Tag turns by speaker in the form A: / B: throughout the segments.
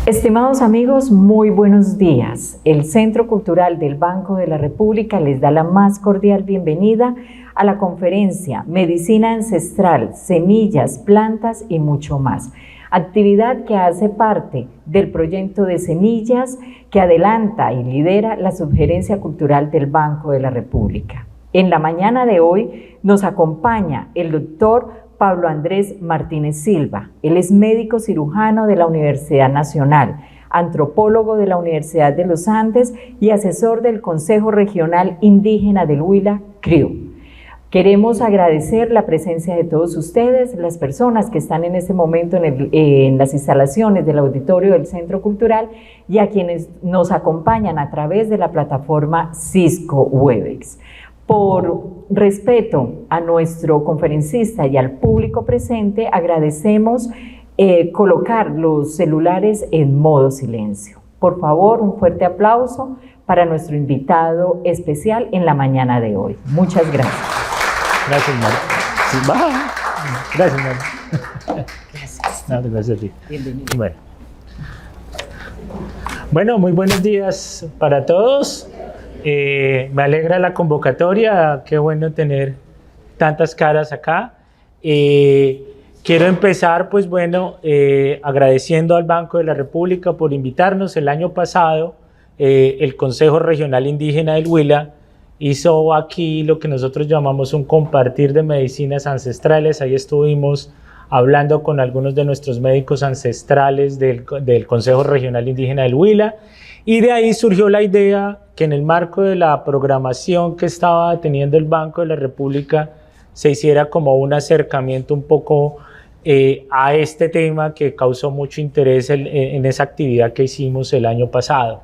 A: Estimados amigos, muy buenos días. El Centro Cultural del Banco de la República les da la más cordial bienvenida a la conferencia Medicina Ancestral, Semillas, Plantas y mucho más. Actividad que hace parte del proyecto de semillas que adelanta y lidera la Subgerencia Cultural del Banco de la República. En la mañana de hoy nos acompaña el doctor Pablo Andrés Martínez Silva. Él es médico cirujano de la Universidad Nacional, antropólogo de la Universidad de los Andes y asesor del Consejo Regional Indígena del Huila, CRIU. Queremos agradecer la presencia de todos ustedes, las personas que están en este momento en las instalaciones del auditorio del Centro Cultural y a quienes nos acompañan a través de la plataforma Cisco Webex. Por respeto a nuestro conferencista y al público presente, agradecemos colocar los celulares en modo silencio. Por favor, un fuerte aplauso para nuestro invitado especial en la mañana de hoy. Muchas gracias.
B: Gracias, María. Gracias, María. Gracias. No, gracias a ti. Bienvenido. Bueno, muy buenos días para todos. Me alegra la convocatoria, qué bueno tener tantas caras acá. Quiero empezar, pues bueno, agradeciendo al Banco de la República por invitarnos. El año pasado, el Consejo Regional Indígena del Huila hizo aquí lo que nosotros llamamos un compartir de medicinas ancestrales. Ahí estuvimos hablando con algunos de nuestros médicos ancestrales del Consejo Regional Indígena del Huila. Y de ahí surgió la idea que en el marco de la programación que estaba teniendo el Banco de la República se hiciera como un acercamiento un poco a este tema que causó mucho interés en esa actividad que hicimos el año pasado.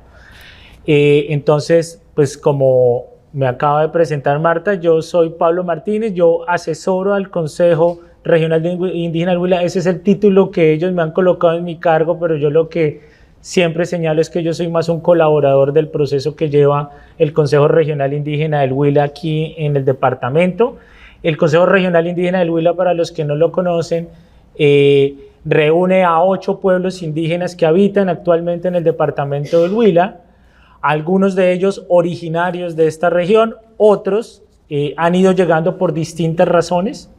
B: Entonces, pues como me acaba de presentar Marta, yo soy Pablo Martínez, yo asesoro al Consejo Regional Indígena del Huila. Ese es el título que ellos me han colocado en mi cargo, pero yo lo que siempre señalo es que yo soy más un colaborador del proceso que lleva el Consejo Regional Indígena del Huila aquí en el departamento. El Consejo Regional Indígena del Huila, para los que no lo conocen, reúne a 8 pueblos indígenas que habitan actualmente en el departamento del Huila, algunos de ellos originarios de esta región, otros han ido llegando por distintas razones,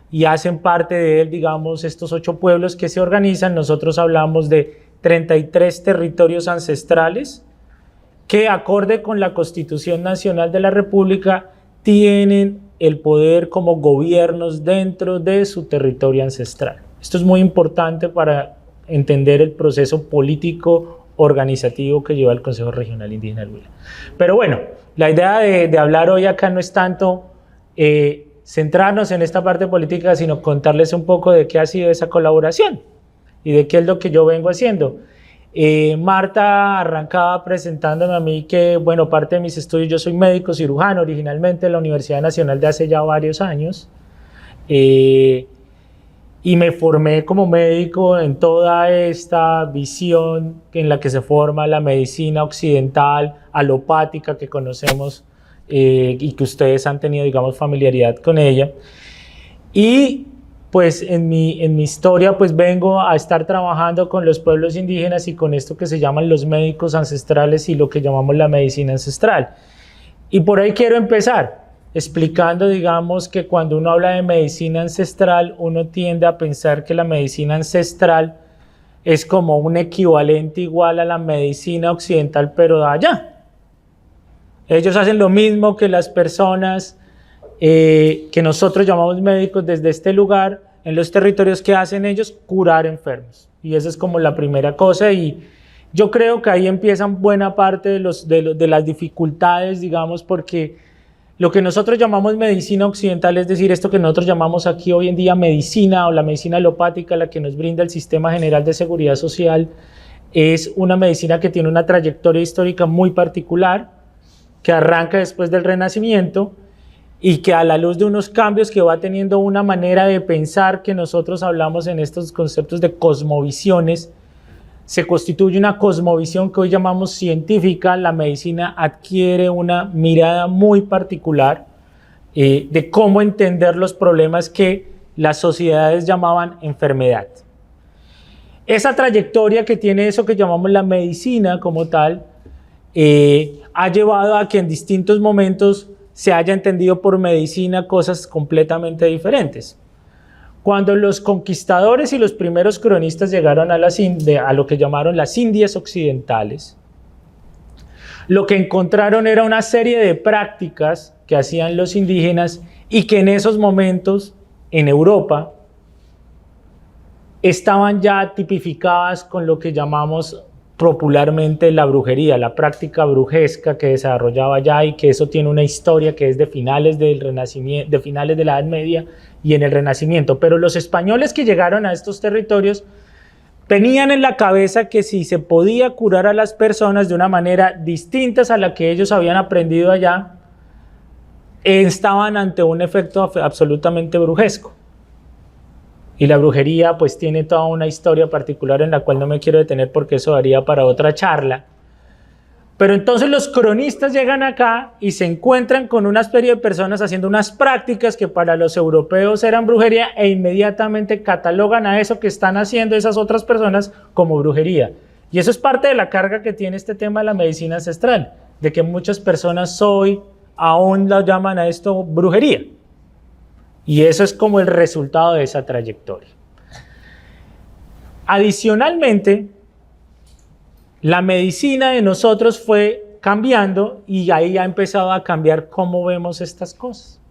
B: y hacen parte de él, digamos, estos 8 pueblos que se organizan. Nosotros hablamos de 33 territorios ancestrales que, acorde con la Constitución Nacional de la República, tienen el poder como gobiernos dentro de su territorio ancestral. Esto es muy importante para entender el proceso político organizativo que lleva el Consejo Regional Indígena del Huila. Pero bueno, la idea de hablar hoy acá no es tanto centrarnos en esta parte política, sino contarles un poco de qué ha sido esa colaboración y de qué es lo que yo vengo haciendo. Marta arrancaba presentándome a mí que, bueno, parte de mis estudios, yo soy médico cirujano originalmente de la Universidad Nacional de hace ya varios años, y me formé como médico en toda esta visión en la que se forma la medicina occidental, alopática, que conocemos y que ustedes han tenido, digamos, familiaridad con ella. Y pues en mi historia pues vengo a estar trabajando con los pueblos indígenas y con esto que se llaman los médicos ancestrales y lo que llamamos la medicina ancestral. Y por ahí quiero empezar explicando, digamos, que cuando uno habla de medicina ancestral, uno tiende a pensar que la medicina ancestral es como un equivalente igual a la medicina occidental, pero de allá. Ellos hacen lo mismo que las personas que nosotros llamamos médicos desde este lugar, en los territorios. que hacen ellos, curar enfermos. Y esa es como la primera cosa, y yo creo que ahí empiezan buena parte de las dificultades, digamos, porque lo que nosotros llamamos medicina occidental, es decir, esto que nosotros llamamos aquí hoy en día medicina o la medicina alopática, la que nos brinda el Sistema General de Seguridad Social, es una medicina que tiene una trayectoria histórica muy particular, que arranca después del Renacimiento y que, a la luz de unos cambios que va teniendo una manera de pensar que nosotros hablamos en estos conceptos de cosmovisiones, se constituye una cosmovisión que hoy llamamos científica. La medicina adquiere una mirada muy particular de cómo entender los problemas que las sociedades llamaban enfermedad. esa trayectoria que tiene eso que llamamos la medicina como tal, ha llevado a que en distintos momentos se haya entendido por medicina cosas completamente diferentes. Cuando los conquistadores y los primeros cronistas llegaron a lo que llamaron las Indias occidentales, lo que encontraron era una serie de prácticas que hacían los indígenas y que en esos momentos en Europa estaban ya tipificadas con lo que llamamos popularmente la brujería, la práctica brujesca que desarrollaba ya, y que eso tiene una historia que es de finales del Renacimiento, de finales de la Edad Media y en el Renacimiento. Pero los españoles que llegaron a estos territorios tenían en la cabeza que si se podía curar a las personas de una manera distinta a la que ellos habían aprendido allá, estaban ante un efecto absolutamente brujesco. Y la brujería pues tiene toda una historia particular en la cual no me quiero detener porque eso daría para otra charla. Pero entonces los cronistas llegan acá y se encuentran con una serie de personas haciendo unas prácticas que para los europeos eran brujería, e inmediatamente catalogan a eso que están haciendo esas otras personas como brujería. Y eso es parte de la carga que tiene este tema de la medicina ancestral, de que muchas personas hoy aún lo llaman a esto brujería. Y eso es como el resultado de esa trayectoria. Adicionalmente, la medicina de nosotros fue cambiando y ahí ha empezado a cambiar cómo vemos estas cosas.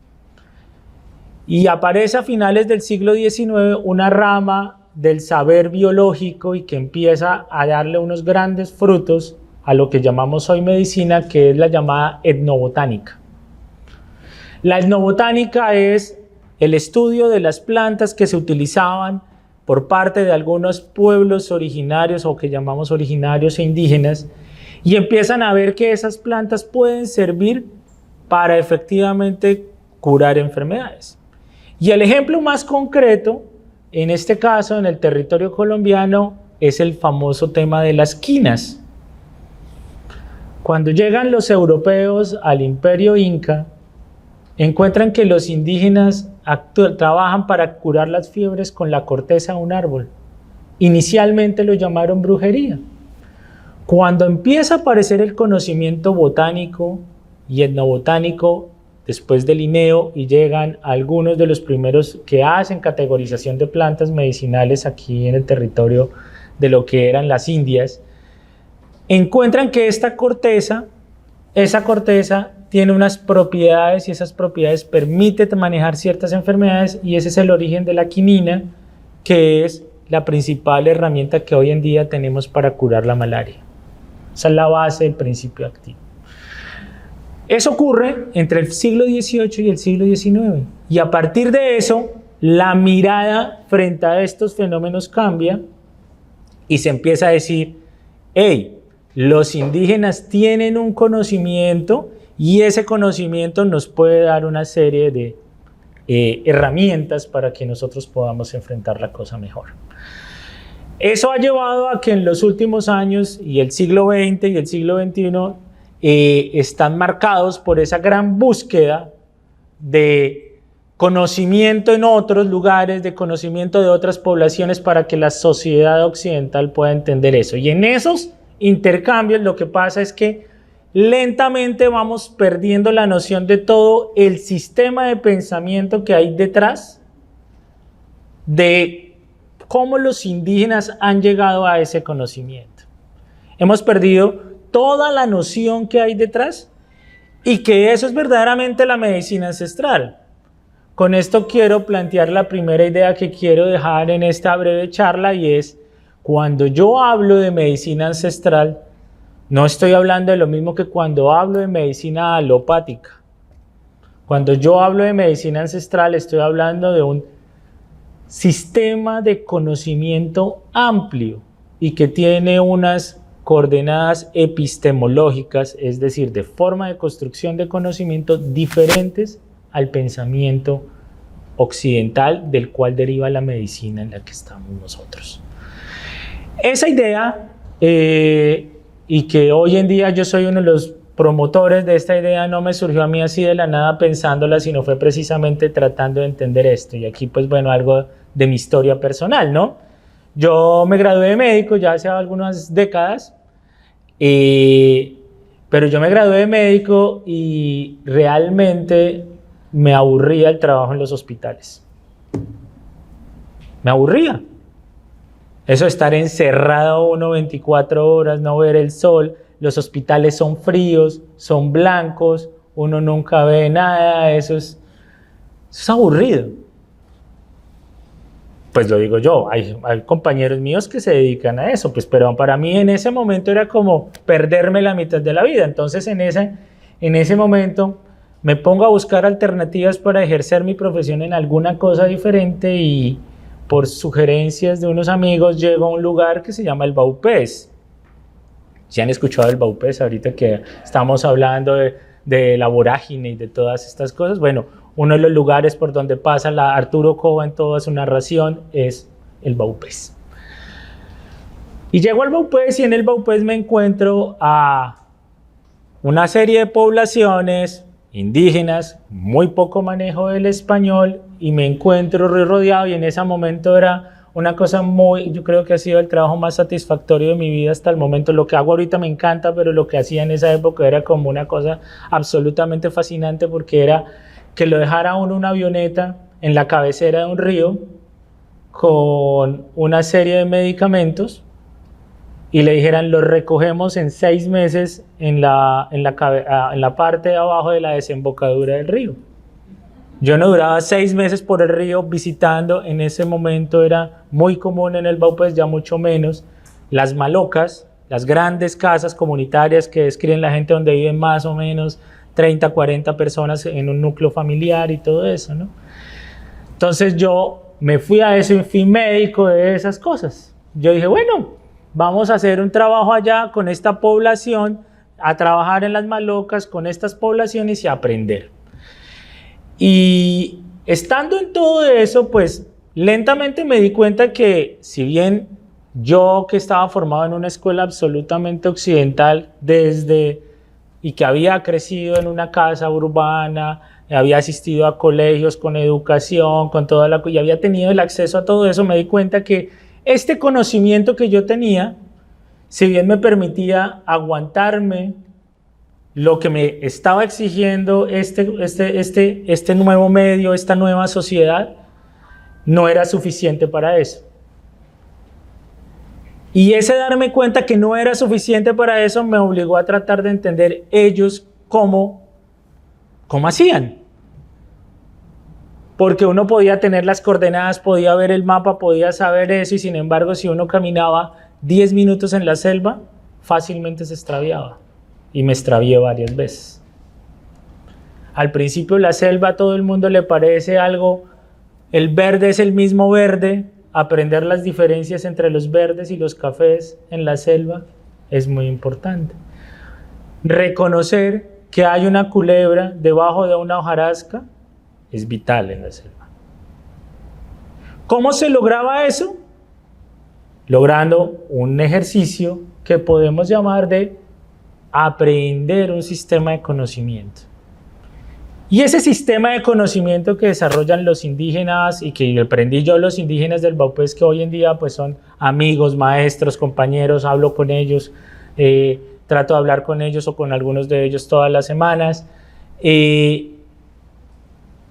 B: Y aparece a finales del siglo XIX una rama del saber biológico y que empieza a darle unos grandes frutos a lo que llamamos hoy medicina, que es la llamada etnobotánica. La etnobotánica es el estudio de las plantas que se utilizaban por parte de algunos pueblos originarios o que llamamos originarios e indígenas, y empiezan a ver que esas plantas pueden servir para efectivamente curar enfermedades. Y el ejemplo más concreto, en este caso en el territorio colombiano, es el famoso tema de las quinas. Cuando llegan los europeos al imperio inca, encuentran que los indígenas trabajan para curar las fiebres con la corteza de un árbol. Inicialmente lo llamaron brujería. Cuando empieza a aparecer el conocimiento botánico y etnobotánico, después de Linneo, y llegan algunos de los primeros que hacen categorización de plantas medicinales aquí en el territorio de lo que eran las Indias, encuentran que esa corteza tiene unas propiedades y esas propiedades permiten manejar ciertas enfermedades, y ese es el origen de la quinina, que es la principal herramienta que hoy en día tenemos para curar la malaria. Esa es la base del principio activo. Eso ocurre entre el siglo XVIII y el siglo XIX, y a partir de eso la mirada frente a estos fenómenos cambia y se empieza a decir: hey, los indígenas tienen un conocimiento y ese conocimiento nos puede dar una serie de herramientas para que nosotros podamos enfrentar la cosa mejor. Eso ha llevado a que en los últimos años y el siglo XX y el siglo XXI están marcados por esa gran búsqueda de conocimiento en otros lugares, de conocimiento de otras poblaciones, para que la sociedad occidental pueda entender eso. Y en esos intercambios lo que pasa es que lentamente vamos perdiendo la noción de todo el sistema de pensamiento que hay detrás de cómo los indígenas han llegado a ese conocimiento. Hemos perdido toda la noción que hay detrás, y que eso es verdaderamente la medicina ancestral. Con esto quiero plantear la primera idea que quiero dejar en esta breve charla, y es: cuando yo hablo de medicina ancestral, no estoy hablando de lo mismo que cuando hablo de medicina alopática. Cuando yo hablo de medicina ancestral, estoy hablando de un sistema de conocimiento amplio y que tiene unas coordenadas epistemológicas, es decir, de forma de construcción de conocimiento diferentes al pensamiento occidental del cual deriva la medicina en la que estamos nosotros. Esa idea, y que hoy en día yo soy uno de los promotores de esta idea, no me surgió a mí así de la nada pensándola, sino fue precisamente tratando de entender esto. Y aquí pues bueno, algo de mi historia personal, ¿no? Yo me gradué de médico ya hace algunas décadas, pero yo me gradué de médico y realmente me aburría el trabajo en los hospitales. Me aburría. Eso de estar encerrado uno 24 horas, no ver el sol, los hospitales son fríos, son blancos, uno nunca ve nada, eso es aburrido. Pues lo digo yo, hay compañeros míos que se dedican a eso, pues, pero para mí en ese momento era como perderme la mitad de la vida. Entonces en ese momento me pongo a buscar alternativas para ejercer mi profesión en alguna cosa diferente y por sugerencias de unos amigos llego a un lugar que se llama el Baupés. ¿Sí han escuchado del Baupés ahorita que estamos hablando de la vorágine y de todas estas cosas? Bueno, uno de los lugares por donde pasa Arturo Cova en toda su narración es el Baupés. Y llego al Baupés y en el Baupés me encuentro a una serie de poblaciones indígenas, muy poco manejo del español y me encuentro rodeado y en ese momento era una cosa yo creo que ha sido el trabajo más satisfactorio de mi vida hasta el momento. Lo que hago ahorita me encanta, pero lo que hacía en esa época era como una cosa absolutamente fascinante porque era que lo dejara uno una avioneta en la cabecera de un río con una serie de medicamentos y le dijeran, los recogemos en 6 meses en la parte de abajo de la desembocadura del río. Yo no duraba 6 meses por el río visitando, en ese momento era muy común en el Baupés, ya mucho menos, las malocas, las grandes casas comunitarias que describen la gente donde viven más o menos 30, 40 personas en un núcleo familiar y todo eso, ¿no? Entonces yo me fui a eso y fui médico de esas cosas. Yo dije, bueno, vamos a hacer un trabajo allá con esta población, a trabajar en las malocas con estas poblaciones y a aprender. Y estando en todo eso, pues lentamente me di cuenta que si bien yo que estaba formado en una escuela absolutamente occidental y que había crecido en una casa urbana, había asistido a colegios con educación, y había tenido el acceso a todo eso, me di cuenta que este conocimiento que yo tenía, si bien me permitía aguantarme lo que me estaba exigiendo este nuevo medio, esta nueva sociedad, no era suficiente para eso. Y ese darme cuenta que no era suficiente para eso me obligó a tratar de entender ellos cómo hacían. Porque uno podía tener las coordenadas, podía ver el mapa, podía saber eso y sin embargo si uno caminaba 10 minutos en la selva, fácilmente se extraviaba. Y me extravié varias veces. Al principio la selva a todo el mundo le parece algo, el verde es el mismo verde, aprender las diferencias entre los verdes y los cafés en la selva es muy importante. Reconocer que hay una culebra debajo de una hojarasca es vital en la selva. ¿Cómo se lograba eso? Logrando un ejercicio que podemos llamar de aprender un sistema de conocimiento. Y ese sistema de conocimiento que desarrollan los indígenas y que aprendí yo los indígenas del Baupés, que hoy en día pues son amigos, maestros, compañeros, hablo con ellos, trato de hablar con ellos o con algunos de ellos todas las semanas,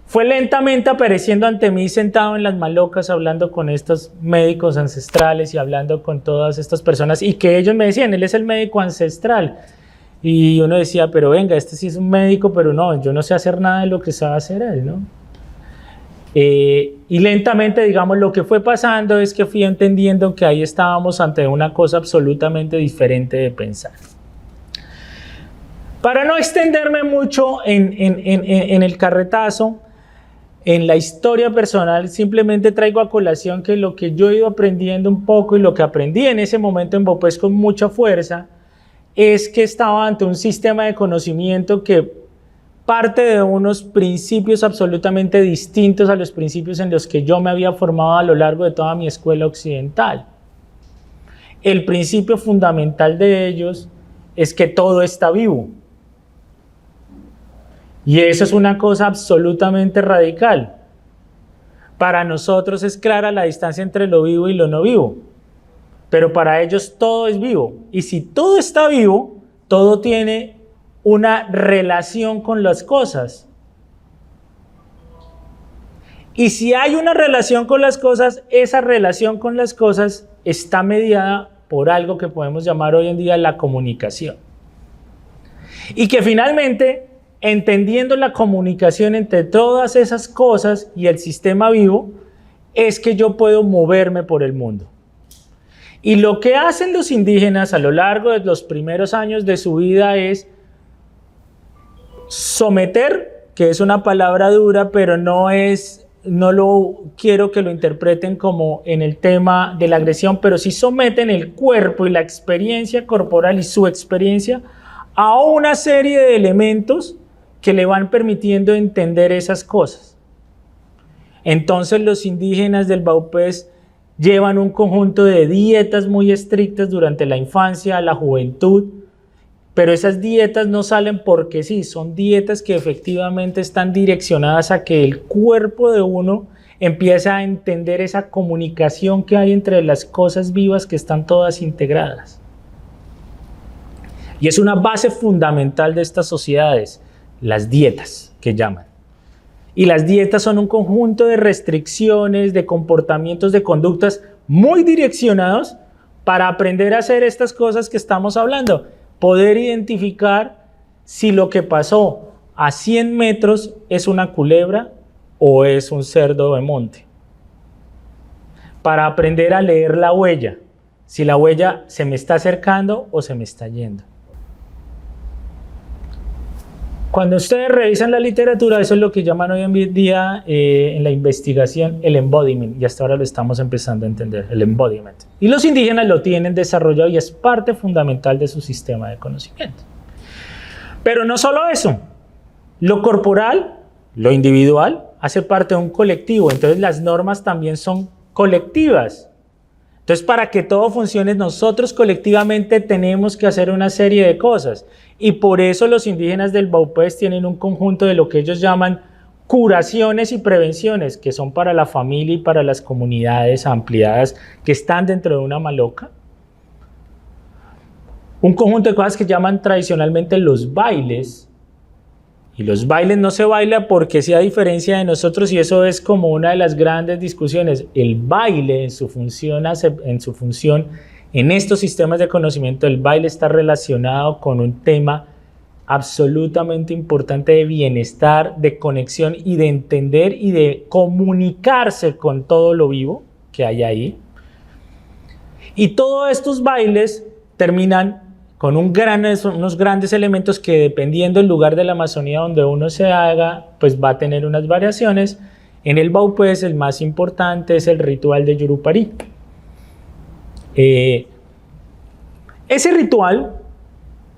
B: fue lentamente apareciendo ante mí sentado en las malocas hablando con estos médicos ancestrales y hablando con todas estas personas y que ellos me decían, él es el médico ancestral. Y uno decía, pero venga, este sí es un médico, pero no, yo no sé hacer nada de lo que sabe hacer él, ¿no? Y lentamente, digamos, lo que fue pasando es que fui entendiendo que ahí estábamos ante una cosa absolutamente diferente de pensar. Para no extenderme mucho en el carretazo, en la historia personal, simplemente traigo a colación que lo que yo he ido aprendiendo un poco y lo que aprendí en ese momento en Baupés con mucha fuerza, es que estaba ante un sistema de conocimiento que parte de unos principios absolutamente distintos a los principios en los que yo me había formado a lo largo de toda mi escuela occidental. El principio fundamental de ellos es que todo está vivo. Y eso es una cosa absolutamente radical. Para nosotros es clara la distancia entre lo vivo y lo no vivo. pero para ellos todo es vivo. Y si todo está vivo, todo tiene una relación con las cosas. Y si hay una relación con las cosas, esa relación con las cosas está mediada por algo que podemos llamar hoy en día la comunicación. Y que finalmente, entendiendo la comunicación entre todas esas cosas y el sistema vivo, es que yo puedo moverme por el mundo. Y lo que hacen los indígenas a lo largo de los primeros años de su vida es someter, que es una palabra dura, pero no lo quiero que lo interpreten como en el tema de la agresión, pero sí someten el cuerpo y la experiencia corporal y su experiencia a una serie de elementos que le van permitiendo entender esas cosas. Entonces los indígenas del Baupés llevan un conjunto de dietas muy estrictas durante la infancia, la juventud, pero esas dietas no salen porque sí, son dietas que efectivamente están direccionadas a que el cuerpo de uno empiece a entender esa comunicación que hay entre las cosas vivas que están todas integradas. Y es una base fundamental de estas sociedades, las dietas que llaman. Y las dietas son un conjunto de restricciones, de comportamientos, de conductas muy direccionados para aprender a hacer estas cosas que estamos hablando. Poder identificar si lo que pasó a 100 metros es una culebra o es un cerdo de monte. Para aprender a leer la huella, si la huella se me está acercando o se me está yendo. Cuando ustedes revisan la literatura, eso es lo que llaman hoy en día en la investigación el embodiment, y hasta ahora lo estamos empezando a entender, el embodiment. Y los indígenas lo tienen desarrollado y es parte fundamental de su sistema de conocimiento. Pero no solo eso, lo corporal, lo individual, hace parte de un colectivo, entonces las normas también son colectivas. Entonces, para que todo funcione, nosotros colectivamente tenemos que hacer una serie de cosas. Y por eso los indígenas del Baupés tienen un conjunto de lo que ellos llaman curaciones y prevenciones, que son para la familia y para las comunidades ampliadas que están dentro de una maloca. Un conjunto de cosas que llaman tradicionalmente los bailes. Y los bailes no se baila porque sí, a diferencia de nosotros, y eso es como una de las grandes discusiones, el baile en su función en estos sistemas de conocimiento, el baile está relacionado con un tema absolutamente importante de bienestar, de conexión y de entender y de comunicarse con todo lo vivo que hay ahí. Y todos estos bailes terminan con unos grandes elementos que, dependiendo del lugar de la Amazonía donde uno se haga, pues va a tener unas variaciones. En el Baupés el más importante es el ritual de Yurupari. Ese ritual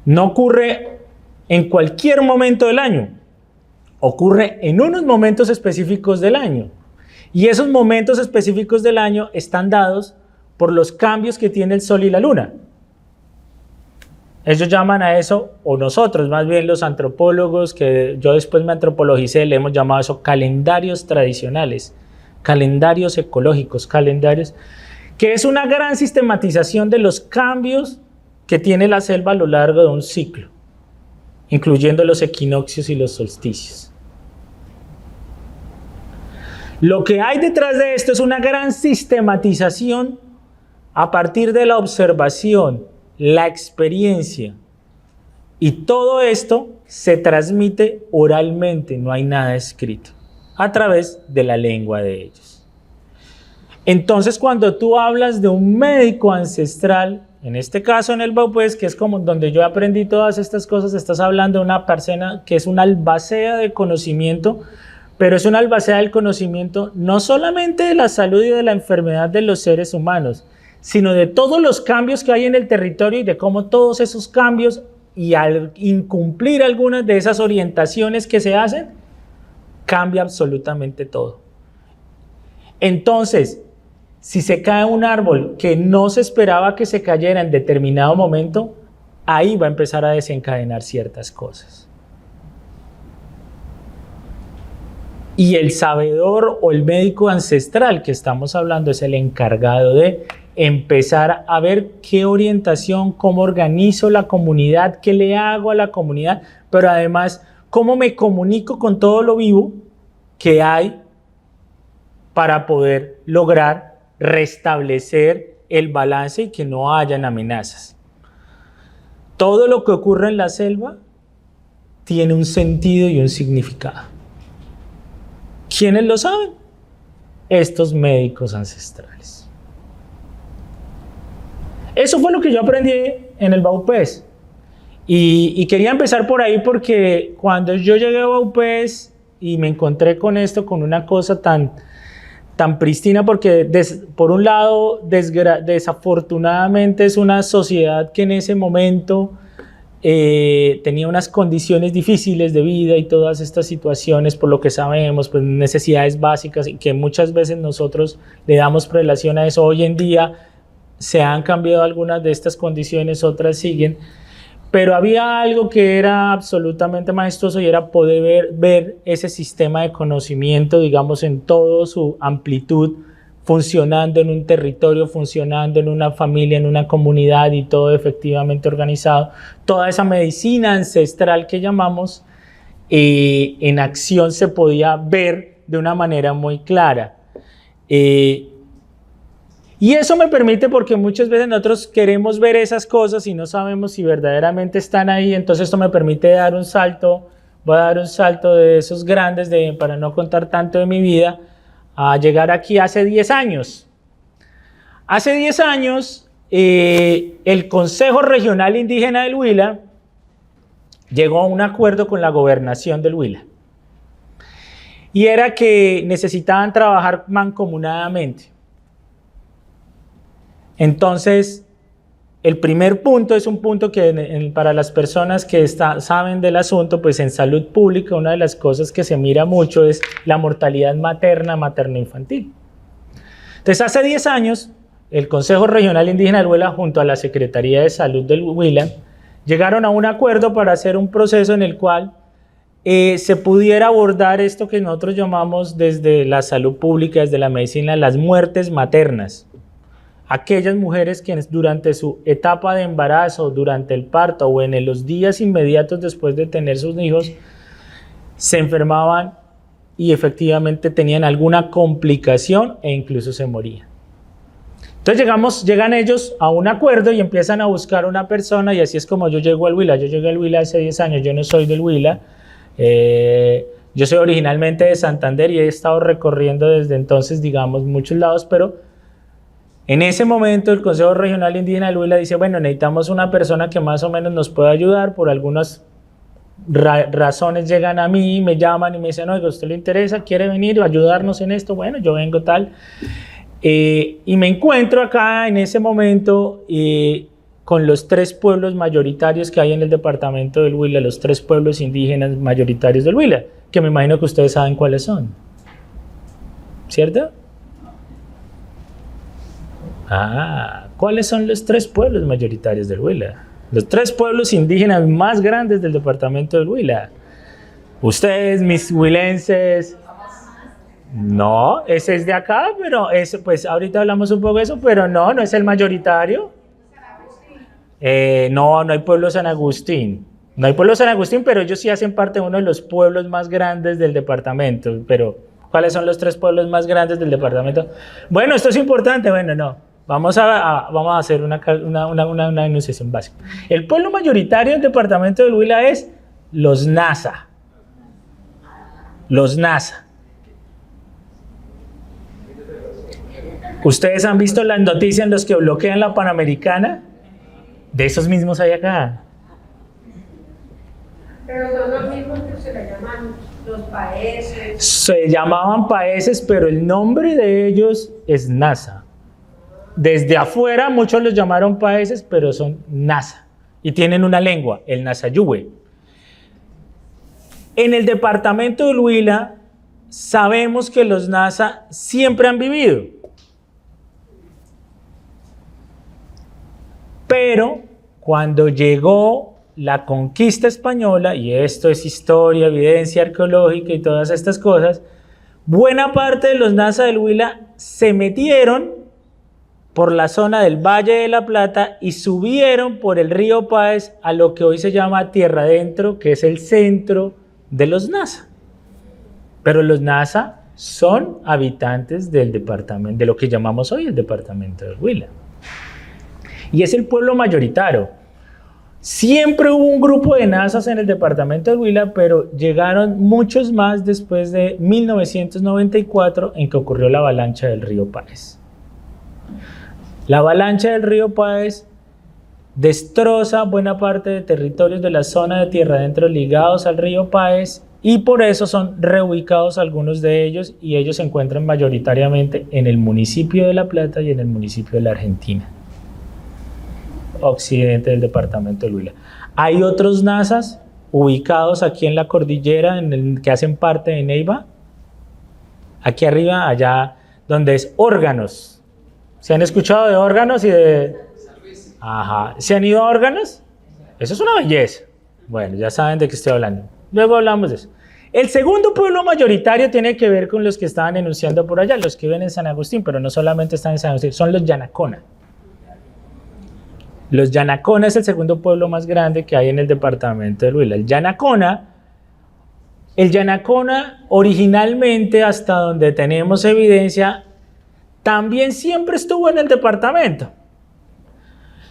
B: no ocurre en cualquier momento del año, ocurre en unos momentos específicos del año. Y esos momentos específicos del año están dados por los cambios que tiene el Sol y la Luna. Ellos llaman a eso, o nosotros más bien los antropólogos, que yo después me antropologicé, le hemos llamado eso calendarios tradicionales, calendarios ecológicos, calendarios, que es una gran sistematización de los cambios que tiene la selva a lo largo de un ciclo, incluyendo los equinoccios y los solsticios. Lo que hay detrás de esto es una gran sistematización a partir de la observación, la experiencia, y todo esto se transmite oralmente, no hay nada escrito, a través de la lengua de ellos. Entonces, cuando tú hablas de un médico ancestral, en este caso en el Baupés, que es como donde yo aprendí todas estas cosas, estás hablando de una persona que es una albacea de conocimiento, pero es una albacea del conocimiento no solamente de la salud y de la enfermedad de los seres humanos, sino de todos los cambios que hay en el territorio y de cómo todos esos cambios, y al incumplir algunas de esas orientaciones que se hacen, cambia absolutamente todo. Entonces, si se cae un árbol que no se esperaba que se cayera en determinado momento, ahí va a empezar a desencadenar ciertas cosas. Y el sabedor o el médico ancestral que estamos hablando es el encargado de empezar a ver qué orientación, cómo organizo la comunidad, qué le hago a la comunidad, pero además cómo me comunico con todo lo vivo que hay para poder lograr restablecer el balance y que no hayan amenazas. Todo lo que ocurre en la selva tiene un sentido y un significado. ¿Quiénes lo saben? Estos médicos ancestrales. Eso fue lo que yo aprendí en el Baupés. Y quería empezar por ahí porque cuando yo llegué a Baupés y me encontré con esto, con una cosa tan pristina, porque por un lado, desafortunadamente es una sociedad que en ese momento tenía unas condiciones difíciles de vida y todas estas situaciones, por lo que sabemos, pues necesidades básicas, y que muchas veces nosotros le damos prelación a eso. Hoy en día se han cambiado algunas de estas condiciones, otras siguen, pero había algo que era absolutamente majestuoso y era poder ver ese sistema de conocimiento, digamos, en toda su amplitud, funcionando en un territorio, funcionando en una familia, en una comunidad, y todo efectivamente organizado. Toda esa medicina ancestral que llamamos, en acción se podía ver de una manera muy clara. Y eso me permite, porque muchas veces nosotros queremos ver esas cosas y no sabemos si verdaderamente están ahí. Entonces esto me permite dar un salto, voy a dar un salto de esos grandes, para no contar tanto de mi vida, a llegar aquí hace 10 años. Hace 10 años, el Consejo Regional Indígena del Huila llegó a un acuerdo con la gobernación del Huila. Y era que necesitaban trabajar mancomunadamente. Entonces, el primer punto es un punto que para las personas que saben del asunto, pues en salud pública una de las cosas que se mira mucho es la mortalidad materno-infantil. Entonces, hace 10 años, el Consejo Regional Indígena del Huila junto a la Secretaría de Salud del Huila llegaron a un acuerdo para hacer un proceso en el cual se pudiera abordar esto que nosotros llamamos desde la salud pública, desde la medicina, las muertes maternas. Aquellas mujeres quienes durante su etapa de embarazo, durante el parto o en los días inmediatos después de tener sus hijos, se enfermaban y efectivamente tenían alguna complicación e incluso se morían. Entonces llegan ellos a un acuerdo y empiezan a buscar una persona, y así es como yo llego al Huila. Yo llegué al Huila hace 10 años, yo no soy del Huila, yo soy originalmente de Santander y he estado recorriendo desde entonces, digamos, muchos lados, pero en ese momento el Consejo Regional Indígena del Huila dice, bueno, necesitamos una persona que más o menos nos pueda ayudar. Por algunas razones llegan a mí, me llaman y me dicen, oiga, ¿a usted le interesa? ¿Quiere venir a ayudarnos en esto? Bueno, yo vengo tal. Y me encuentro acá en ese momento con los 3 pueblos mayoritarios que hay en el departamento del Huila, los 3 pueblos indígenas mayoritarios del Huila, que me imagino que ustedes saben cuáles son, ¿cierto? ¿Cuáles son los 3 pueblos mayoritarios del Huila? Los 3 pueblos indígenas más grandes del departamento del Huila. Ustedes, mis huilenses. No, ese es de acá, pero ese, pues ahorita hablamos un poco de eso, pero no es el mayoritario. No hay pueblo San Agustín. No hay pueblo San Agustín, pero ellos sí hacen parte de uno de los pueblos más grandes del departamento. Pero, ¿cuáles son los 3 pueblos más grandes del departamento? Bueno, esto es importante. Bueno, no. Vamos a hacer una enunciación básica. El pueblo mayoritario del departamento del Huila es los Nasa. Los Nasa. ¿Ustedes han visto las noticias en los que bloquean la Panamericana? De esos mismos hay acá.
C: Pero son los mismos que se le llaman los paeses.
B: Se llamaban paeses, pero el nombre de ellos es Nasa. Desde afuera muchos los llamaron paeses, pero son Nasa. Y tienen una lengua, el Nasayuwe. En el departamento del Huila sabemos que los Nasa siempre han vivido. Pero cuando llegó la conquista española, y esto es historia, evidencia arqueológica y todas estas cosas, buena parte de los Nasa del Huila se metieron por la zona del Valle de la Plata y subieron por el río Páez a lo que hoy se llama Tierra Adentro, que es el centro de los Nasa. Pero los Nasa son habitantes del departamento, de lo que llamamos hoy el departamento del Huila. Y es el pueblo mayoritario. Siempre hubo un grupo de Nasas en el departamento del Huila, pero llegaron muchos más después de 1994, en que ocurrió la avalancha del río Páez. La avalancha del río Páez destroza buena parte de territorios de la zona de Tierra Adentro ligados al río Páez, y por eso son reubicados algunos de ellos, y ellos se encuentran mayoritariamente en el municipio de La Plata y en el municipio de La Argentina, occidente del departamento del Huila. Hay otros Nasas ubicados aquí en la cordillera, que hacen parte de Neiva, aquí arriba, allá donde es Órganos. ¿Se han escuchado de Órganos y de...? Ajá. ¿Se han ido a Órganos? Eso es una belleza. Bueno, ya saben de qué estoy hablando. Luego hablamos de eso. El segundo pueblo mayoritario tiene que ver con los que estaban enunciando por allá, los que viven en San Agustín, pero no solamente están en San Agustín, son los Yanacona. Los Yanacona es el segundo pueblo más grande que hay en el departamento del Huila. El Yanacona originalmente, hasta donde tenemos evidencia, también siempre estuvo en el departamento.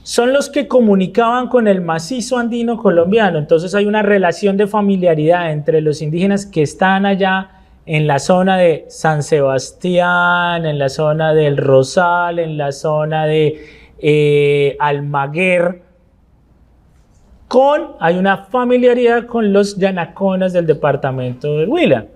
B: Son los que comunicaban con el macizo andino colombiano. Entonces hay una relación de familiaridad entre los indígenas que están allá en la zona de San Sebastián, en la zona del Rosal, en la zona de Almaguer. Hay una familiaridad con los yanaconas del departamento del Huila.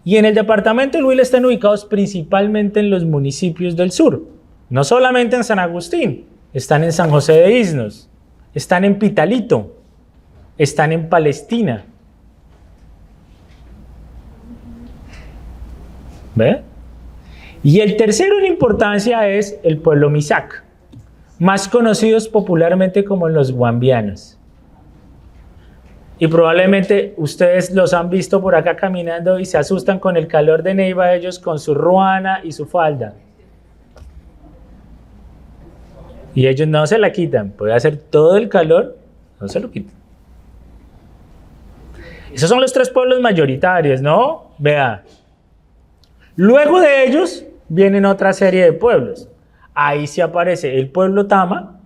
B: Y en el departamento del Huila están ubicados principalmente en los municipios del sur. No solamente en San Agustín, están en San José de Isnos, están en Pitalito, están en Palestina. ¿Ve? Y el tercero en importancia es el pueblo Misak, más conocidos popularmente como los guambianos. Y probablemente ustedes los han visto por acá caminando y se asustan con el calor de Neiva, ellos con su ruana y su falda. Y ellos no se la quitan, puede hacer todo el calor, no se lo quitan. Esos son los tres pueblos mayoritarios, ¿no? Vea. Luego de ellos vienen otra serie de pueblos. Ahí sí aparece el pueblo Tama,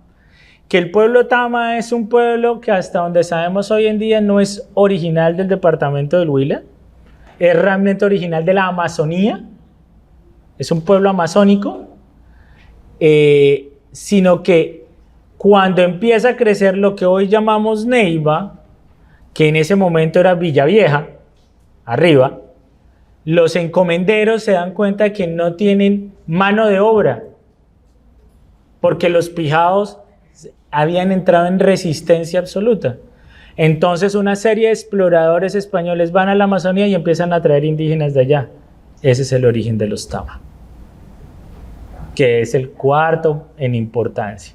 B: que el pueblo Tama es un pueblo que hasta donde sabemos hoy en día no es original del departamento del Huila, es realmente original de la Amazonía, es un pueblo amazónico, sino que cuando empieza a crecer lo que hoy llamamos Neiva, que en ese momento era Villavieja, arriba, los encomenderos se dan cuenta de que no tienen mano de obra, porque los pijaos habían entrado en resistencia absoluta. Entonces una serie de exploradores españoles van a la Amazonía y empiezan a traer indígenas de allá. Ese es el origen de los Tama, que es el cuarto en importancia.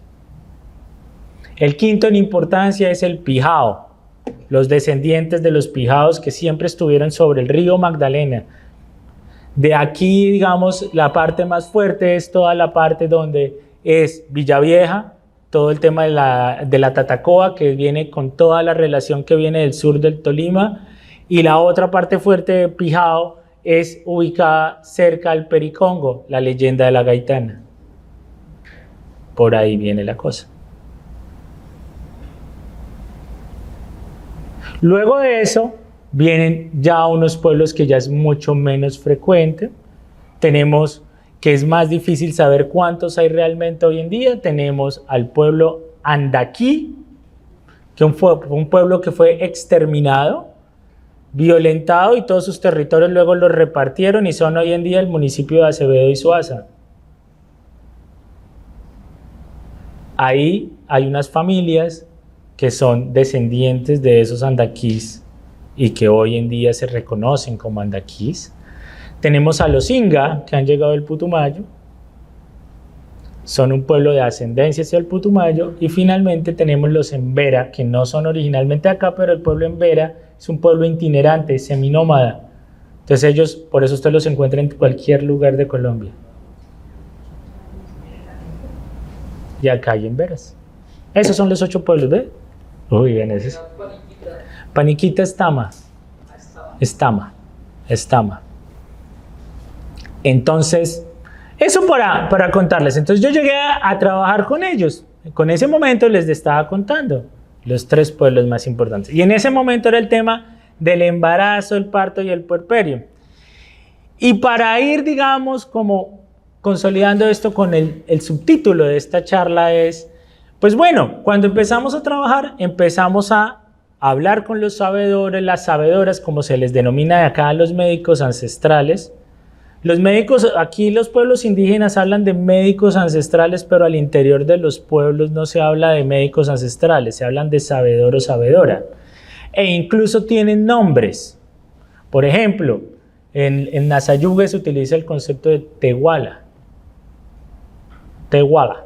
B: El quinto en importancia es el pijao, los descendientes de los pijaos que siempre estuvieron sobre el río Magdalena. De aquí, digamos, la parte más fuerte es toda la parte donde es Villavieja, todo el tema de la Tatacoa, que viene con toda la relación que viene del sur del Tolima, y la otra parte fuerte de Pijao es ubicada cerca al Pericongo, la leyenda de la Gaitana. Por ahí viene la cosa. Luego de eso vienen ya unos pueblos que ya es mucho menos frecuente. Tenemos que es más difícil saber cuántos hay realmente hoy en día. Tenemos al pueblo Andaquí, que fue un pueblo que fue exterminado, violentado, y todos sus territorios luego los repartieron y son hoy en día el municipio de Acevedo y Suaza. Ahí hay unas familias que son descendientes de esos andaquís y que hoy en día se reconocen como andaquís. Tenemos a los Inga, que han llegado del Putumayo, son un pueblo de ascendencia hacia el Putumayo. Y finalmente tenemos los Embera, que no son originalmente acá, pero el pueblo Embera es un pueblo itinerante, seminómada. Entonces ellos, por eso usted los encuentra en cualquier lugar de Colombia. y acá hay en Veras. Esos son los 8 pueblos, ¿ve? Uy, ven ese. Paniquita Estama. Estama. Entonces, eso para contarles. Entonces yo llegué a trabajar con ellos. Con ese momento les estaba contando los 3 pueblos más importantes. Y en ese momento era el tema del embarazo, el parto y el puerperio. Y para ir, digamos, como consolidando esto con el subtítulo de esta charla es, pues bueno, cuando empezamos a trabajar, empezamos a hablar con los sabedores, las sabedoras, como se les denomina de acá a los médicos ancestrales. Los médicos, aquí los pueblos indígenas hablan de médicos ancestrales, pero al interior de los pueblos no se habla de médicos ancestrales, se hablan de sabedor o sabedora. E incluso tienen nombres. Por ejemplo, en Nasayugue se utiliza el concepto de tehuala. Tehuala.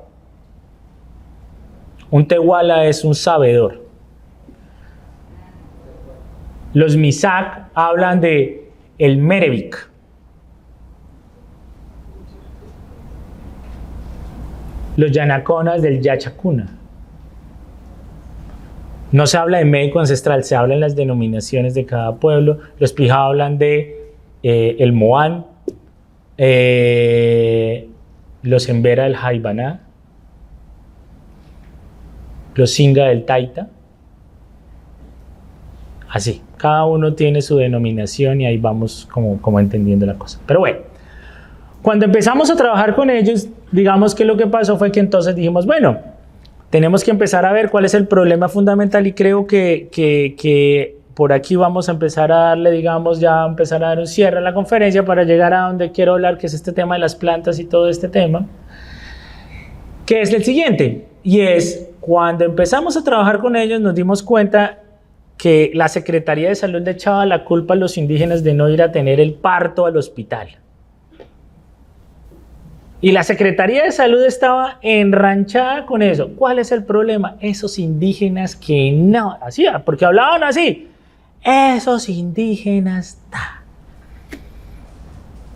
B: Un tehuala es un sabedor. Los Misak hablan de el Merevic. Los Yanaconas del Yachacuna. No se habla de médico ancestral, se habla en las denominaciones de cada pueblo. Los Pija hablan de el Moán, los Embera del Jaibaná, los Singa del Taita. Así, cada uno tiene su denominación y ahí vamos como entendiendo la cosa. Pero bueno, cuando empezamos a trabajar con ellos, digamos que lo que pasó fue que entonces dijimos, bueno, tenemos que empezar a ver cuál es el problema fundamental y creo que por aquí vamos a empezar a darle, digamos, ya empezar a dar un cierre a la conferencia para llegar a donde quiero hablar, que es este tema de las plantas y todo este tema, que es el siguiente, y es cuando empezamos a trabajar con ellos nos dimos cuenta que la Secretaría de Salud le echaba la culpa a los indígenas de no ir a tener el parto al hospital. Y la Secretaría de Salud estaba enranchada con eso. ¿Cuál es el problema? Esos indígenas que no, así, porque hablaban así. Esos indígenas.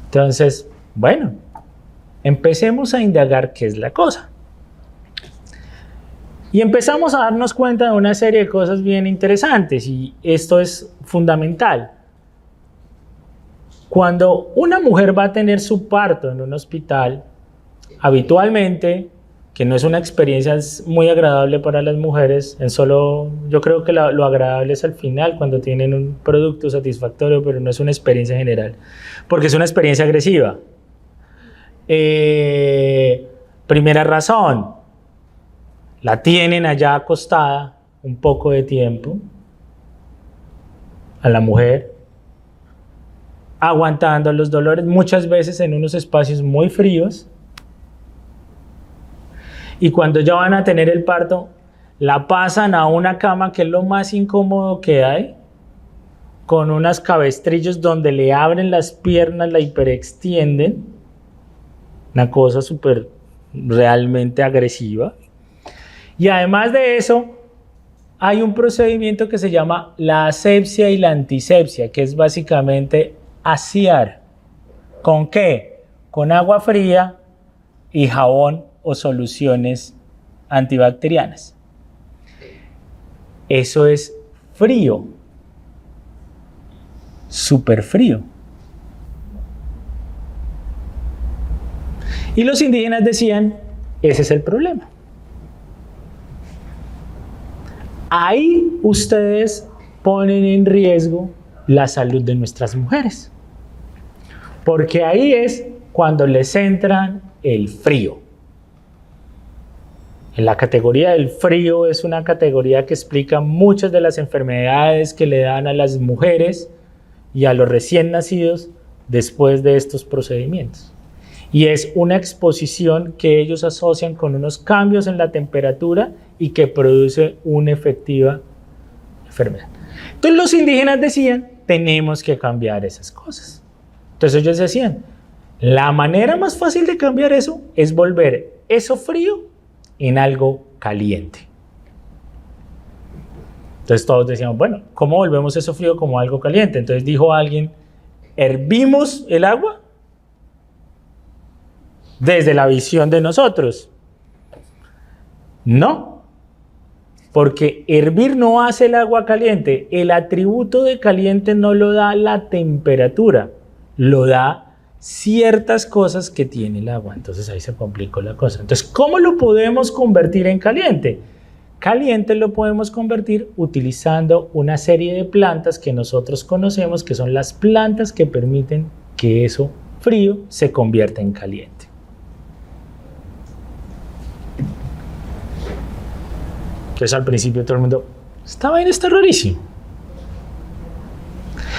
B: Entonces, bueno, empecemos a indagar qué es la cosa. Y empezamos a darnos cuenta de una serie de cosas bien interesantes y esto es fundamental. Cuando una mujer va a tener su parto en un hospital, habitualmente, que no es una experiencia muy agradable para las mujeres, yo creo que lo agradable es al final cuando tienen un producto satisfactorio, pero no es una experiencia general, porque es una experiencia agresiva. Primera razón, la tienen allá acostada un poco de tiempo, a la mujer, aguantando los dolores, muchas veces en unos espacios muy fríos, y cuando ya van a tener el parto, la pasan a una cama que es lo más incómodo que hay, con unas cabestrillos donde le abren las piernas, la hiperextienden, una cosa súper realmente agresiva. Y además de eso, hay un procedimiento que se llama la asepsia y la antisepsia, que es básicamente asear. ¿Con qué? Con agua fría y jabón o soluciones antibacterianas. Eso es frío, súper frío. Y los indígenas decían, ese es el problema. Ahí ustedes ponen en riesgo la salud de nuestras mujeres, porque ahí es cuando les entra el frío. En la categoría del frío es una categoría que explica muchas de las enfermedades que le dan a las mujeres y a los recién nacidos después de estos procedimientos. Y es una exposición que ellos asocian con unos cambios en la temperatura y que produce una efectiva enfermedad. Entonces los indígenas decían, tenemos que cambiar esas cosas. Entonces ellos decían, la manera más fácil de cambiar eso es volver eso frío en algo caliente. Entonces todos decían, bueno, ¿cómo volvemos eso frío como algo caliente? Entonces dijo alguien, hervimos el agua desde la visión de nosotros. No, porque hervir no hace el agua caliente. El atributo de caliente no lo da la temperatura, lo da ciertas cosas que tiene el agua. Entonces ahí se complicó la cosa. Entonces, ¿cómo lo podemos convertir en caliente? Caliente lo podemos convertir utilizando una serie de plantas que nosotros conocemos, que son las plantas que permiten que eso frío se convierta en caliente. Entonces al principio todo el mundo, esta vaina está rarísimo.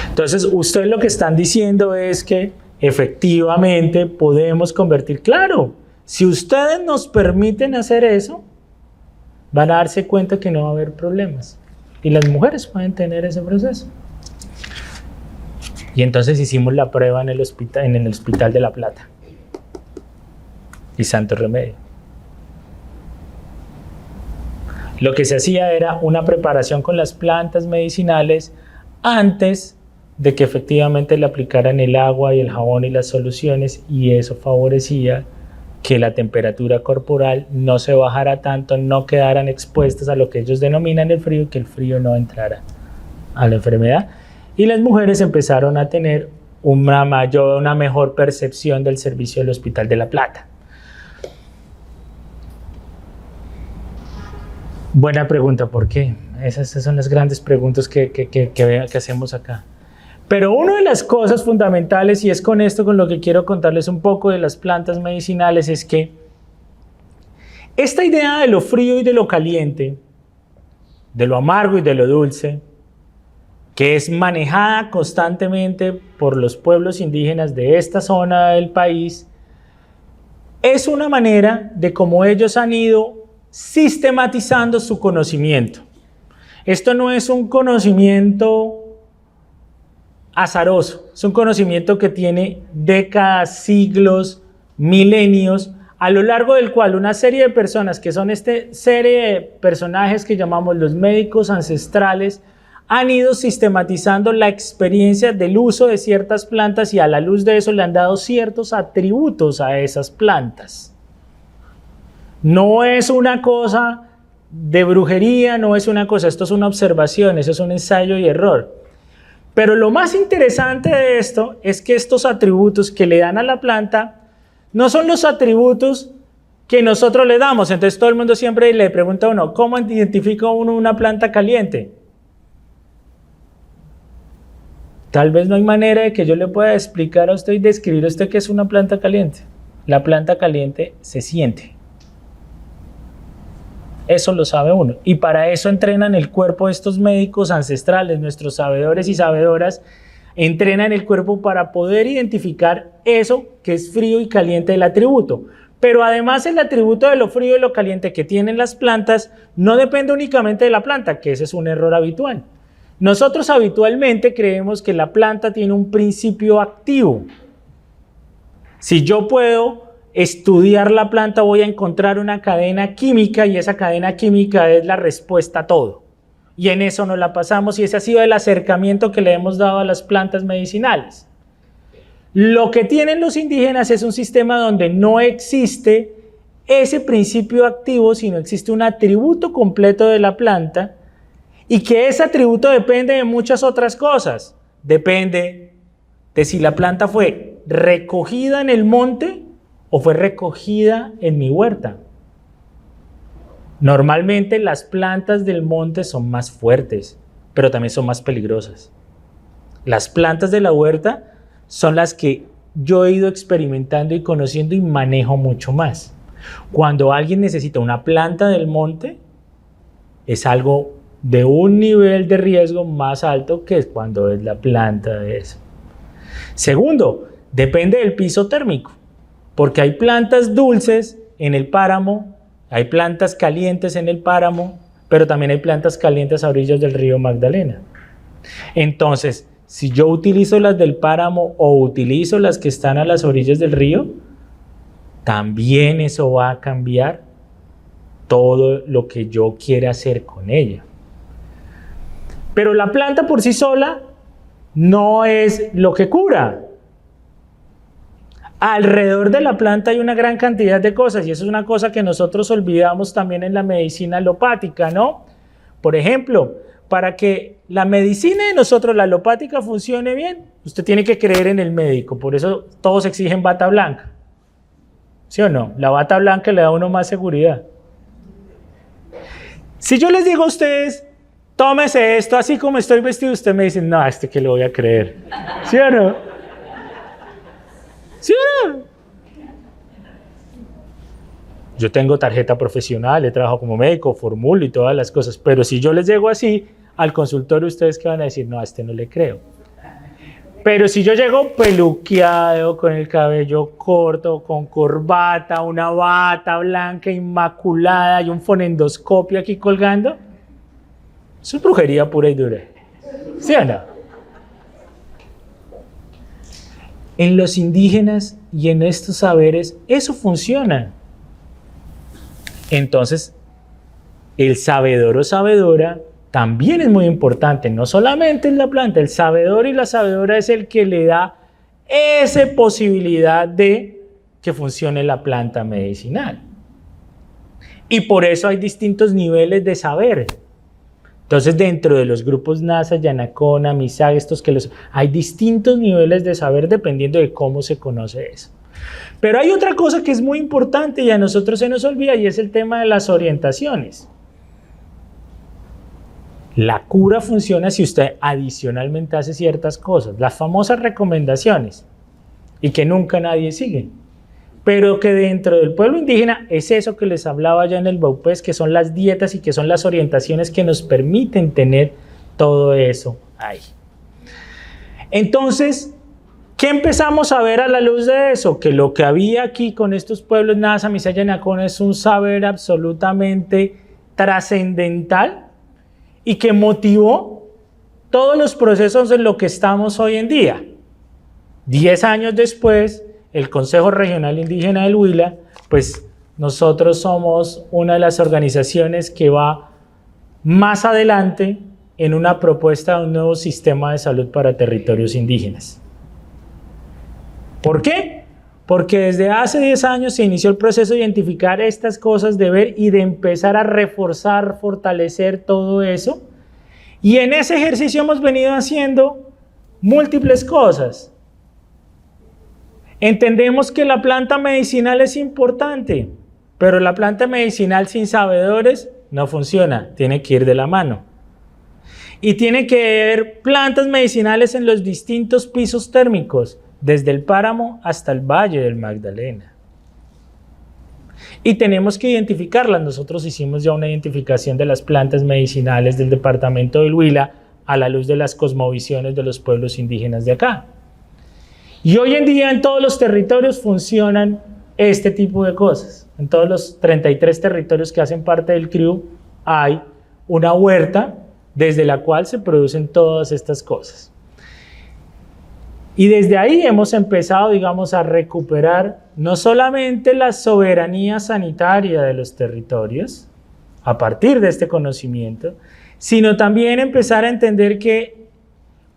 B: Entonces ustedes lo que están diciendo es que efectivamente podemos convertir, claro, si ustedes nos permiten hacer eso, van a darse cuenta que no va a haber problemas. Y las mujeres pueden tener ese proceso. Y entonces hicimos la prueba en el Hospital de La Plata. Y santo remedio. Lo que se hacía era una preparación con las plantas medicinales antes de que efectivamente le aplicaran el agua y el jabón y las soluciones, y eso favorecía que la temperatura corporal no se bajara tanto, no quedaran expuestas a lo que ellos denominan el frío, y que el frío no entrara a la enfermedad. Y las mujeres empezaron a tener una mejor percepción del servicio del Hospital de La Plata. Buena pregunta, ¿por qué? Esas son las grandes preguntas que hacemos acá. Pero una de las cosas fundamentales, y es con esto con lo que quiero contarles un poco de las plantas medicinales, es que esta idea de lo frío y de lo caliente, de lo amargo y de lo dulce, que es manejada constantemente por los pueblos indígenas de esta zona del país, es una manera de cómo ellos han ido sistematizando su conocimiento. Esto no es un conocimiento azaroso, es un conocimiento que tiene décadas, siglos, milenios, a lo largo del cual una serie de personas, que son esta serie de personajes que llamamos los médicos ancestrales, han ido sistematizando la experiencia del uso de ciertas plantas, y a la luz de eso le han dado ciertos atributos a esas plantas. No es una cosa de brujería, no es una cosa, esto es una observación, eso es un ensayo y error. Pero lo más interesante de esto es que estos atributos que le dan a la planta no son los atributos que nosotros le damos. Entonces todo el mundo siempre le pregunta a uno, ¿cómo identifica uno una planta caliente? Tal vez no hay manera de que yo le pueda explicar a usted y describir a usted qué es una planta caliente. La planta caliente se siente. Eso lo sabe uno. Y para eso entrenan el cuerpo estos médicos ancestrales, nuestros sabedores y sabedoras, entrenan el cuerpo para poder identificar eso que es frío y caliente del atributo. Pero además el atributo de lo frío y lo caliente que tienen las plantas no depende únicamente de la planta, que ese es un error habitual. Nosotros habitualmente creemos que la planta tiene un principio activo. Si yo puedo estudiar la planta, voy a encontrar una cadena química, y esa cadena química es la respuesta a todo. Y en eso nos la pasamos, y ese ha sido el acercamiento que le hemos dado a las plantas medicinales. Lo que tienen los indígenas es un sistema donde no existe ese principio activo, sino existe un atributo completo de la planta, y que ese atributo depende de muchas otras cosas. Depende de si la planta fue recogida en el monte o fue recogida en mi huerta. Normalmente las plantas del monte son más fuertes, pero también son más peligrosas. Las plantas de la huerta son las que yo he ido experimentando y conociendo y manejo mucho más. Cuando alguien necesita una planta del monte, es algo de un nivel de riesgo más alto que cuando es la planta de eso. Segundo, depende del piso térmico, porque hay plantas dulces en el páramo, hay plantas calientes en el páramo, pero también hay plantas calientes a orillas del río Magdalena. Entonces, si yo utilizo las del páramo o utilizo las que están a las orillas del río, también eso va a cambiar todo lo que yo quiera hacer con ella. Pero la planta por sí sola no es lo que cura. Alrededor de la planta hay una gran cantidad de cosas y eso es una cosa que nosotros olvidamos también en la medicina alopática, ¿no? Por ejemplo, para que la medicina de nosotros, la alopática, funcione bien, usted tiene que creer en el médico, por eso todos exigen bata blanca. ¿Sí o no? La bata blanca le da a uno más seguridad. Si yo les digo a ustedes, tómese esto así como estoy vestido, ustedes me dicen, no, a este que le voy a creer. ¿Sí o no? ¿Sí o no? Yo tengo tarjeta profesional, he trabajado como médico, formulo y todas las cosas, pero si yo les llego así al consultorio, ustedes que van a decir, no, a este no le creo. Pero si yo llego peluqueado, con el cabello corto, con corbata, una bata blanca inmaculada y un fonendoscopio aquí colgando, eso es brujería pura y dura. ¿Sí o no? En los indígenas y en estos saberes, eso funciona. Entonces, el sabedor o sabedora también es muy importante, no solamente en la planta, el sabedor y la sabedora es el que le da esa posibilidad de que funcione la planta medicinal. Y por eso hay distintos niveles de saber. Entonces, dentro de los grupos NASA, Yanacona, Misag, hay distintos niveles de saber dependiendo de cómo se conoce eso. Pero hay otra cosa que es muy importante y a nosotros se nos olvida y es el tema de las orientaciones. La cura funciona si usted adicionalmente hace ciertas cosas, las famosas recomendaciones, y que nunca nadie sigue. Pero que dentro del pueblo indígena es eso que les hablaba ya en el Baupés, que son las dietas y que son las orientaciones que nos permiten tener todo eso ahí. Entonces, ¿qué empezamos a ver a la luz de eso? Que lo que había aquí con estos pueblos Nasa, Misay, Yanacona es un saber absolutamente trascendental y que motivó todos los procesos en lo que estamos hoy en día. 10 años después, el Consejo Regional Indígena del Huila, pues nosotros somos una de las organizaciones que va más adelante en una propuesta de un nuevo sistema de salud para territorios indígenas. ¿Por qué? Porque desde hace 10 años se inició el proceso de identificar estas cosas, de ver y de empezar a reforzar, fortalecer todo eso. Y en ese ejercicio hemos venido haciendo múltiples cosas. Entendemos que la planta medicinal es importante, pero la planta medicinal sin sabedores no funciona, tiene que ir de la mano. Y tiene que haber plantas medicinales en los distintos pisos térmicos, desde el páramo hasta el Valle del Magdalena. Y tenemos que identificarlas. Nosotros hicimos ya una identificación de las plantas medicinales del departamento del Huila a la luz de las cosmovisiones de los pueblos indígenas de acá. Y hoy en día en todos los territorios funcionan este tipo de cosas. En todos los 33 territorios que hacen parte del CRIU hay una huerta desde la cual se producen todas estas cosas. Y desde ahí hemos empezado, digamos, a recuperar no solamente la soberanía sanitaria de los territorios, a partir de este conocimiento, sino también empezar a entender que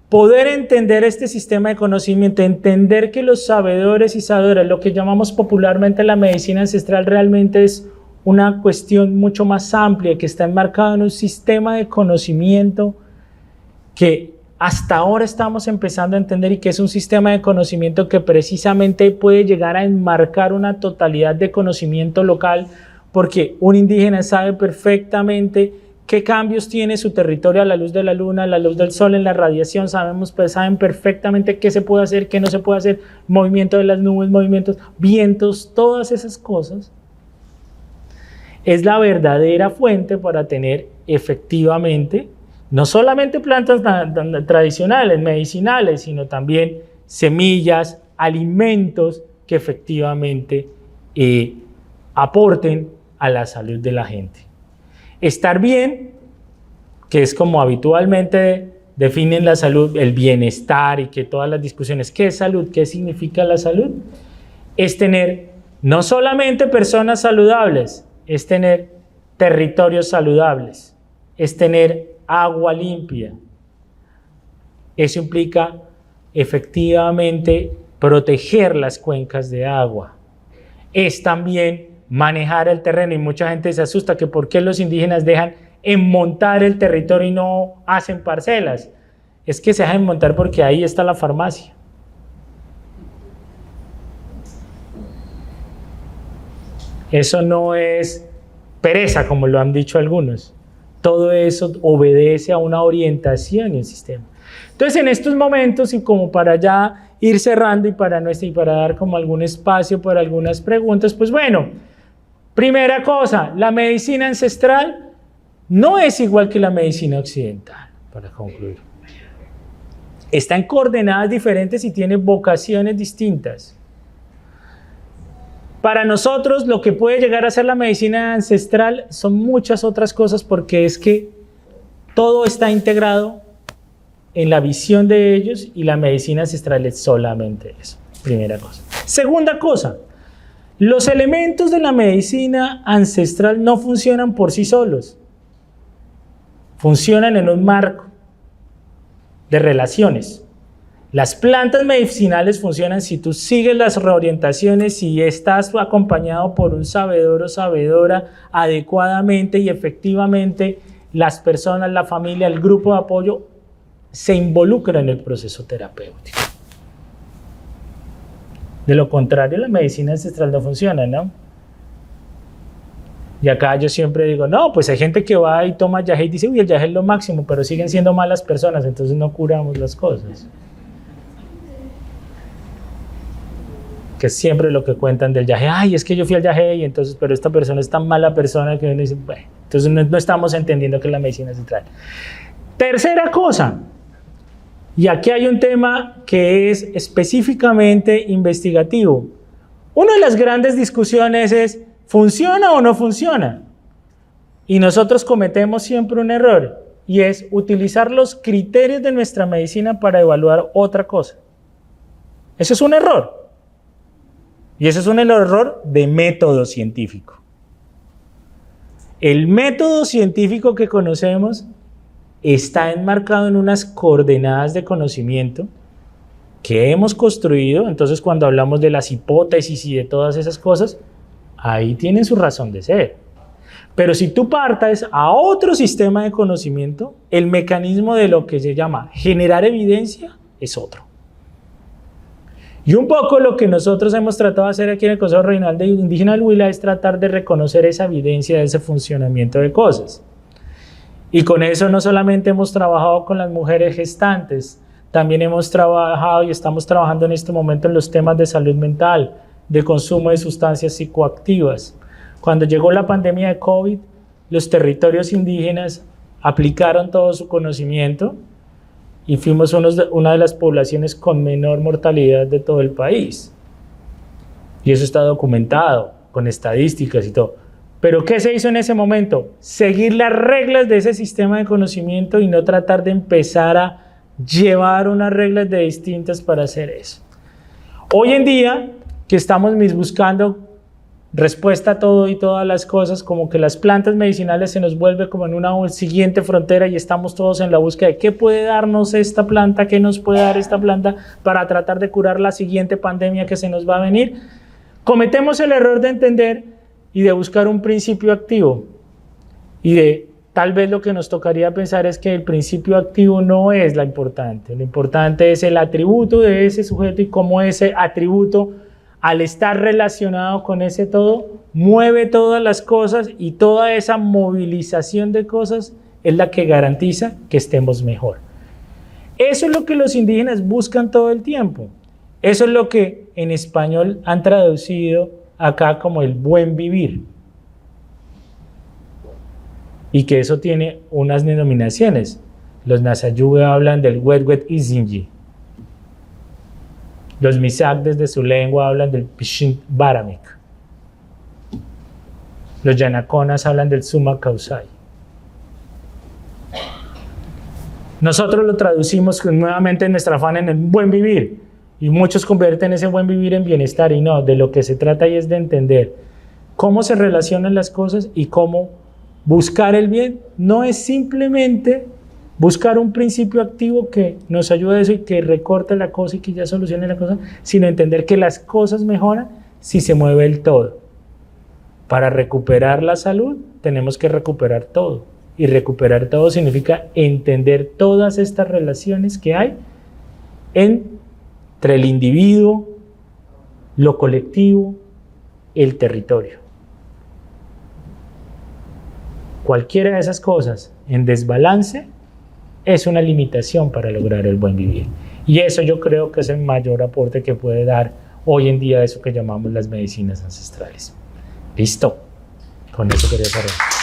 B: poder entender este sistema de conocimiento, entender que los sabedores y sabedoras, lo que llamamos popularmente la medicina ancestral, realmente es una cuestión mucho más amplia, que está enmarcada en un sistema de conocimiento que hasta ahora estamos empezando a entender y que es un sistema de conocimiento que precisamente puede llegar a enmarcar una totalidad de conocimiento local, porque un indígena sabe perfectamente qué cambios tiene su territorio a la luz de la luna, a la luz del sol, en la radiación. Saben perfectamente qué se puede hacer, qué no se puede hacer, movimiento de las nubes, movimientos, vientos, todas esas cosas. Es la verdadera fuente para tener efectivamente no solamente plantas tradicionales, medicinales, sino también semillas, alimentos que efectivamente aporten a la salud de la gente. Estar bien, que es como habitualmente definen la salud, el bienestar y que todas las discusiones, ¿qué es salud? ¿Qué significa la salud? Es tener no solamente personas saludables, es tener territorios saludables, es tener agua limpia. Eso implica efectivamente proteger las cuencas de agua. Es también manejar el terreno, y mucha gente se asusta que por qué los indígenas dejan enmontar el territorio y no hacen parcelas. Es que se dejan enmontar porque ahí está la farmacia. Eso no es pereza, como lo han dicho algunos. Todo eso obedece a una orientación en el sistema. Entonces, en estos momentos, y como para ya ir cerrando y para dar como algún espacio para algunas preguntas, pues bueno, primera cosa, la medicina ancestral no es igual que la medicina occidental, para concluir. Está en coordenadas diferentes y tiene vocaciones distintas. Para nosotros, lo que puede llegar a ser la medicina ancestral son muchas otras cosas, porque es que todo está integrado en la visión de ellos, y la medicina ancestral es solamente eso. Primera cosa. Segunda cosa, los elementos de la medicina ancestral no funcionan por sí solos. Funcionan en un marco de relaciones. Las plantas medicinales funcionan si tú sigues las reorientaciones, si estás acompañado por un sabedor o sabedora adecuadamente y efectivamente las personas, la familia, el grupo de apoyo se involucran en el proceso terapéutico. De lo contrario, la medicina ancestral no funciona, ¿no? Y acá yo siempre digo, no, pues hay gente que va y toma yagé y dice, uy, el yagé es lo máximo, pero siguen siendo malas personas, entonces no curamos las cosas. Que es siempre lo que cuentan del yagé, ay, es que yo fui al yagé y entonces, pero esta persona es tan mala persona que uno dice, bueno, entonces no estamos entendiendo qué es la medicina ancestral. Tercera cosa, y aquí hay un tema que es específicamente investigativo. Una de las grandes discusiones es, ¿funciona o no funciona? Y nosotros cometemos siempre un error, y es utilizar los criterios de nuestra medicina para evaluar otra cosa. Eso es un error. Y ese es un error de método científico. El método científico que conocemos está enmarcado en unas coordenadas de conocimiento que hemos construido. Entonces, cuando hablamos de las hipótesis y de todas esas cosas, ahí tienen su razón de ser. Pero si tú partes a otro sistema de conocimiento, el mecanismo de lo que se llama generar evidencia es otro. Y un poco lo que nosotros hemos tratado de hacer aquí en el Consejo Regional de Indígena del Huila es tratar de reconocer esa evidencia de ese funcionamiento de cosas. Y con eso no solamente hemos trabajado con las mujeres gestantes, también hemos trabajado y estamos trabajando en este momento en los temas de salud mental, de consumo de sustancias psicoactivas. Cuando llegó la pandemia de COVID, los territorios indígenas aplicaron todo su conocimiento y fuimos una de las poblaciones con menor mortalidad de todo el país. Y eso está documentado con estadísticas y todo. Pero ¿qué se hizo en ese momento? Seguir las reglas de ese sistema de conocimiento y no tratar de empezar a llevar unas reglas de distintas para hacer eso. Hoy en día, que estamos buscando respuesta a todo y todas las cosas, como que las plantas medicinales se nos vuelve como en una siguiente frontera y estamos todos en la búsqueda de qué puede darnos esta planta, qué nos puede dar esta planta para tratar de curar la siguiente pandemia que se nos va a venir. Cometemos el error de entender y de buscar un principio activo, y de tal vez lo que nos tocaría pensar es que el principio activo no es lo importante es el atributo de ese sujeto y cómo ese atributo, al estar relacionado con ese todo, mueve todas las cosas, y toda esa movilización de cosas es la que garantiza que estemos mejor. Eso es lo que los indígenas buscan todo el tiempo. Eso es lo que en español han traducido acá como el buen vivir. Y que eso tiene unas denominaciones. Los Nasayuve hablan del Wetwet Izinji. Los Misak desde su lengua hablan del Pishint Baramik. Los Yanaconas hablan del Suma Kausai. Nosotros lo traducimos nuevamente en nuestra afán en el buen vivir. Y muchos convierten ese buen vivir en bienestar, y no, de lo que se trata ahí es de entender cómo se relacionan las cosas y cómo buscar el bien no es simplemente buscar un principio activo que nos ayude a eso y que recorte la cosa y que ya solucione la cosa, sino entender que las cosas mejoran si se mueve el todo. Para recuperar la salud tenemos que recuperar todo, y recuperar todo significa entender todas estas relaciones que hay entre el individuo, lo colectivo, el territorio. Cualquiera de esas cosas en desbalance es una limitación para lograr el buen vivir. Y eso yo creo que es el mayor aporte que puede dar hoy en día eso que llamamos las medicinas ancestrales. Listo. Con eso quería cerrar.